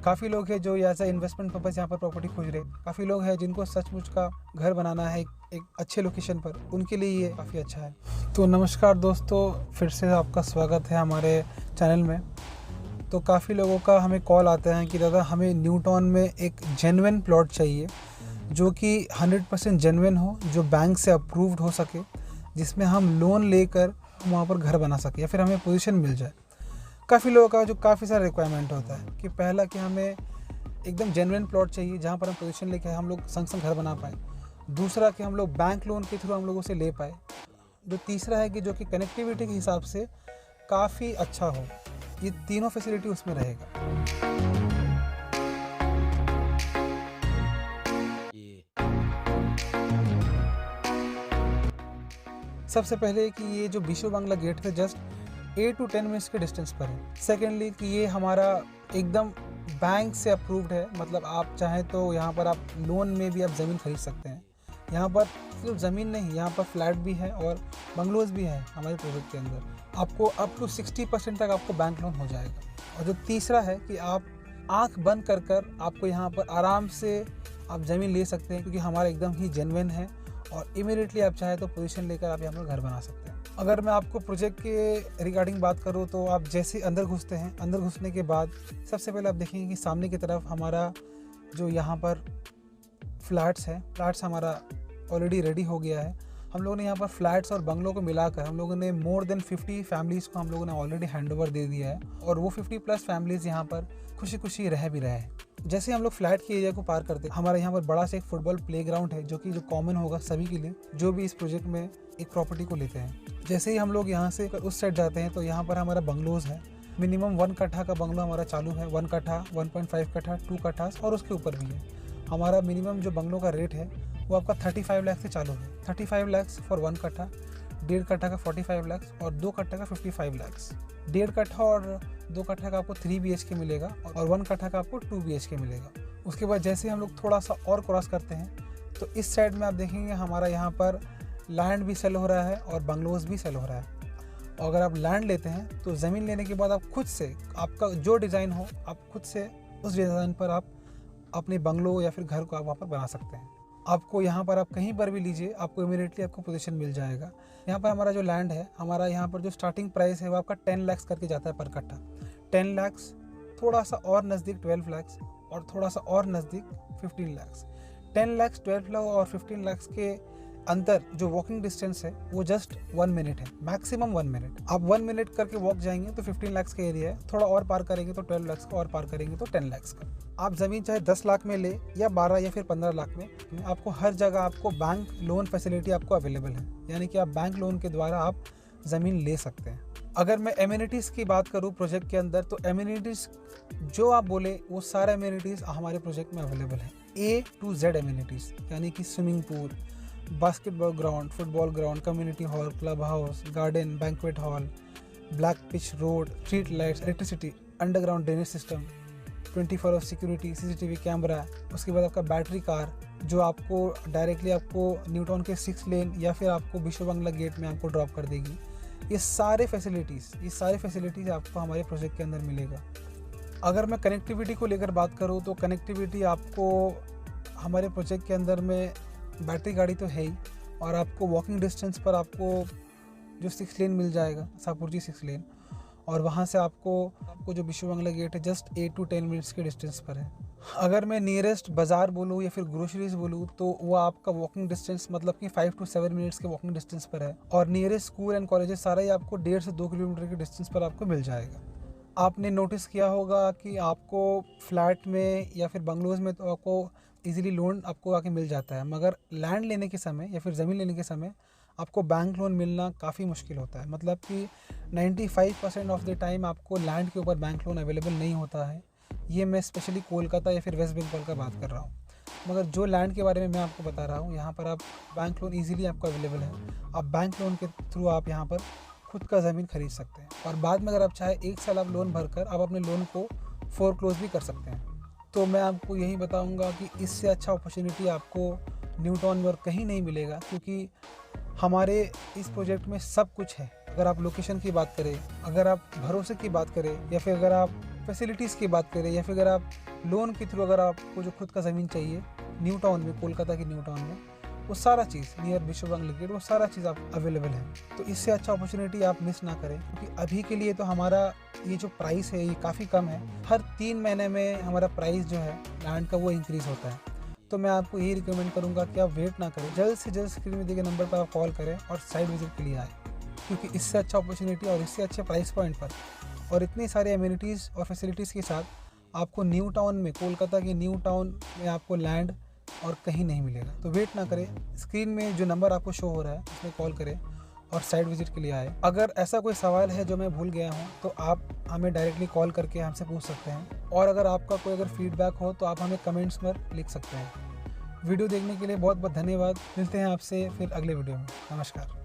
काफ़ी लोग हैं जो एज इन्वेस्टमेंट पर्पज़ यहाँ पर प्रॉपर्टी खोज रहे हैं। काफ़ी लोग हैं जिनको सचमुच का घर बनाना है एक अच्छे लोकेशन पर, उनके लिए ये काफ़ी अच्छा है। तो नमस्कार दोस्तों, फिर से आपका स्वागत है हमारे चैनल में। तो काफ़ी लोगों का हमें कॉल आता है कि दादा हमें न्यू टाउन में एक जेन्युइन प्लॉट चाहिए जो कि 100% जेन्युइन हो, जो बैंक से अप्रूव्ड हो सके, जिसमें हम लोन लेकर वहाँ पर घर बना सके या फिर हमें पोजीशन मिल जाए। काफ़ी लोगों का जो काफ़ी सारा रिक्वायरमेंट होता है कि पहला कि हमें एकदम जेन्युइन प्लॉट चाहिए जहाँ पर हम पोजीशन लेके हम लोग संग संग घर बना पाए। दूसरा कि हम लोग बैंक लोन के थ्रू हम लोग उसे ले पाए। जो तीसरा है कि जो कि कनेक्टिविटी के हिसाब से काफ़ी अच्छा हो। ये तीनों फैसिलिटी उसमें रहेगा। सबसे पहले कि ये जो विश्व बांग्ला गेट है जस्ट 8 to 10 मिनट्स के डिस्टेंस पर है। सेकेंडली कि ये हमारा एकदम बैंक से अप्रूव्ड है, मतलब आप चाहें तो यहाँ पर आप लोन में भी आप ज़मीन खरीद सकते हैं। यहाँ पर सिर्फ ज़मीन नहीं, यहाँ पर फ्लैट भी है और बंगलोज भी है हमारे प्रोजेक्ट के अंदर। आपको अप टू 60% तक आपको बैंक लोन हो जाएगा। और जो तीसरा है कि आप आँख बंद कर आपको यहाँ पर आराम से आप ज़मीन ले सकते हैं, क्योंकि हमारा एकदम ही जेन्युइन है और इमीडिएटली आप चाहे तो पोजीशन लेकर आप यहाँ पर घर बना सकते हैं। अगर मैं आपको प्रोजेक्ट के रिगार्डिंग बात करूँ तो आप जैसे अंदर घुसते हैं, अंदर घुसने के बाद सबसे पहले आप देखेंगे कि सामने की तरफ हमारा जो यहाँ पर फ्लैट्स है, फ्लैट्स हमारा ऑलरेडी रेडी हो गया है। हम लोगों ने यहाँ पर फ्लैट्स और बंगलों को मिलाकर हम लोगों ने मोर देन 50 फैमिलीज़ को हम लोगों ने ऑलरेडी हैंड ओवर दे दिया है और वो 50+ फैमिलीज़ यहाँ पर खुशी खुशी रह भी रहे हैं। जैसे हम लोग फ्लैट के एरिया को पार करते हैं, हमारे यहाँ पर बड़ा सा एक फुटबॉल प्लेग्राउंड है जो कॉमन होगा सभी के लिए जो भी इस प्रोजेक्ट में एक प्रॉपर्टी को लेते हैं। जैसे ही हम लोग यहाँ से उस साइड जाते हैं तो यहाँ पर हमारा बंगलोज है। मिनिमम 1 कट्ठा का बंगलो हमारा चालू है, 1 कट्ठा, 1.5 कट्ठा, 2 कट्ठा और उसके ऊपर भी है। हमारा मिनिमम जो बंगलों का रेट है वो आपका 35 लाख से चालू है। 35 लाख फॉर 1 कट्ठा, 1.5 कट्ठा का 45 लाख और 2 कट्ठा का 55 लाख। 1.5 कट्ठा और 2 कट्ठा का आपको 3 BHK मिलेगा और 1 कट्ठा का आपको 2 BHK मिलेगा। उसके बाद जैसे हम लोग थोड़ा सा और क्रॉस करते हैं तो इस साइड में आप देखेंगे हमारा यहाँ पर लैंड भी सेल हो रहा है और बंगलोज भी सेल हो रहा है। और अगर आप लैंड लेते हैं तो ज़मीन लेने के बाद आप खुद से आपका जो डिज़ाइन हो आप खुद से उस डिज़ाइन पर आप अपने बंगलो या फिर घर को आप वहाँ पर बना सकते हैं। आपको यहाँ पर आप कहीं पर भी लीजिए, आपको इमीडिएटली आपको पोजीशन मिल जाएगा। यहाँ पर हमारा जो लैंड है, हमारा यहाँ पर जो स्टार्टिंग प्राइस है वो आपका 10 लाख करके जाता है पर कट्ठा। 10 लाख, थोड़ा सा और नज़दीक 12 लाख और थोड़ा सा और नज़दीक 15 लाख। 10 लाख, 12 लाख और 15 लाख के अंतर जो वॉकिंग डिस्टेंस है वो जस्ट 1 मिनट है, मैक्सिमम 1 मिनट। आप 1 मिनट करके वॉक जाएंगे तो 15 लाख का एरिया है, थोड़ा और पार करेंगे तो 12 लाख का, और पार करेंगे तो 10 लाख का। आप ज़मीन चाहे 10 लाख में ले या 12 या फिर 15 लाख में, आपको हर जगह आपको बैंक लोन फैसिलिटी आपको अवेलेबल है, यानी कि आप बैंक लोन के द्वारा आप ज़मीन ले सकते हैं। अगर मैं एमिनिटीज़ की बात करूँ प्रोजेक्ट के अंदर, तो एमिनिटीज़ जो आप बोले वो सारे एमिनिटीज़ हमारे प्रोजेक्ट में अवेलेबल है। A to Z एमिनिटीज़, यानी कि swimming pool, basketball ground, football ground, community hall, club house, garden, banquet hall, black pitch road, street lights, electricity, underground drainage system, 24 security, CCTV camera. उसके बाद आपका battery car जो आपको directly आपको new town के 6 लेन या फिर आपको विश्व बांग्ला गेट में आपको ड्रॉप कर देगी। ये सारे फैसिलिटीज़ आपको हमारे प्रोजेक्ट के अंदर मिलेगा। अगर मैं कनेक्टिविटी को लेकर बात करूँ तो कनेक्टिविटी आपको हमारे प्रोजेक्ट के अंदर में बैटरी गाड़ी तो है ही, और आपको वॉकिंग डिस्टेंस पर आपको जो 6 लेन मिल जाएगा, सापुरजी 6 लेन, और वहाँ से आपको जो विश्व बांग्ला गेट है जस्ट 8 to 10 मिनट्स के डिस्टेंस पर है। अगर मैं नियरेस्ट बाज़ार बोलूँ या फिर ग्रोसरीज बोलूँ तो वो आपका वॉकिंग डिस्टेंस मतलब कि 5 to 7 मिनट्स के वॉकिंग डिस्टेंस पर है, और नियरेस्ट स्कूल एंड कॉलेजेस सारा ही आपको 1.5 से 2 किलोमीटर के डिस्टेंस पर आपको मिल जाएगा। आपने नोटिस किया होगा कि आपको फ्लैट में या फिर बंगलोज में तो आपको इजीली लोन आपको आके मिल जाता है, मगर लैंड लेने के समय या फिर ज़मीन लेने के समय आपको बैंक लोन मिलना काफ़ी मुश्किल होता है। मतलब कि 95% ऑफ द टाइम आपको लैंड के ऊपर बैंक लोन अवेलेबल नहीं होता है। ये मैं स्पेशली कोलकाता या फिर वेस्ट बंगाल का बात कर रहा हूँ, मगर जो लैंड के बारे में मैं आपको बता रहा हूँ यहाँ पर आप बैंक लोन ईजिली आपको अवेलेबल है। आप बैंक लोन के थ्रू आप यहाँ पर खुद का ज़मीन खरीद सकते हैं, और बाद में अगर आप चाहे 1 साल आप लोन भरकर आप अपने लोन को फोरक्लोज भी कर सकते हैं। तो मैं आपको यही बताऊंगा कि इससे अच्छा अपॉर्चुनिटी आपको न्यू टाउन में और कहीं नहीं मिलेगा, क्योंकि हमारे इस प्रोजेक्ट में सब कुछ है। अगर आप लोकेशन की बात करें, अगर आप भरोसे की बात करें, या फिर अगर आप फैसिलिटीज़ की बात करें या फिर अगर आप लोन के थ्रू अगर आपको जो खुद का ज़मीन चाहिए न्यू टाउन में, कोलकाता की न्यू टाउन में, वो सारा चीज़ नियर विश्व बांग्ला गेट वो सारा चीज़ आप अवेलेबल है। तो इससे अच्छा अपॉर्चुनिटी आप मिस ना करें, क्योंकि अभी के लिए तो हमारा ये जो प्राइस है ये काफ़ी कम है। हर 3 महीने में हमारा प्राइस जो है लैंड का वो इंक्रीज़ होता है। तो मैं आपको यही रिकमेंड करूँगा कि आप वेट ना करें, जल्द से जल्द स्क्रीन में दिए गए नंबर पर आप कॉल करें और साइट विजिट के लिए आएँ, क्योंकि इससे अच्छा अपॉर्चुनिटी और इससे अच्छे प्राइस पॉइंट पर और इतनी सारी एमिनिटीज़ और फैसिलिटीज़ के साथ आपको न्यू टाउन में, कोलकाता के न्यू टाउन में आपको लैंड और कहीं नहीं मिलेगा। तो वेट ना करें, स्क्रीन में जो नंबर आपको शो हो रहा है उसमें कॉल करें और साइट विजिट के लिए आए। अगर ऐसा कोई सवाल है जो मैं भूल गया हूँ तो आप हमें डायरेक्टली कॉल करके हमसे पूछ सकते हैं, और अगर आपका कोई अगर फीडबैक हो तो आप हमें कमेंट्स में लिख सकते हैं। वीडियो देखने के लिए बहुत बहुत धन्यवाद। मिलते हैं आपसे फिर अगले वीडियो में। नमस्कार।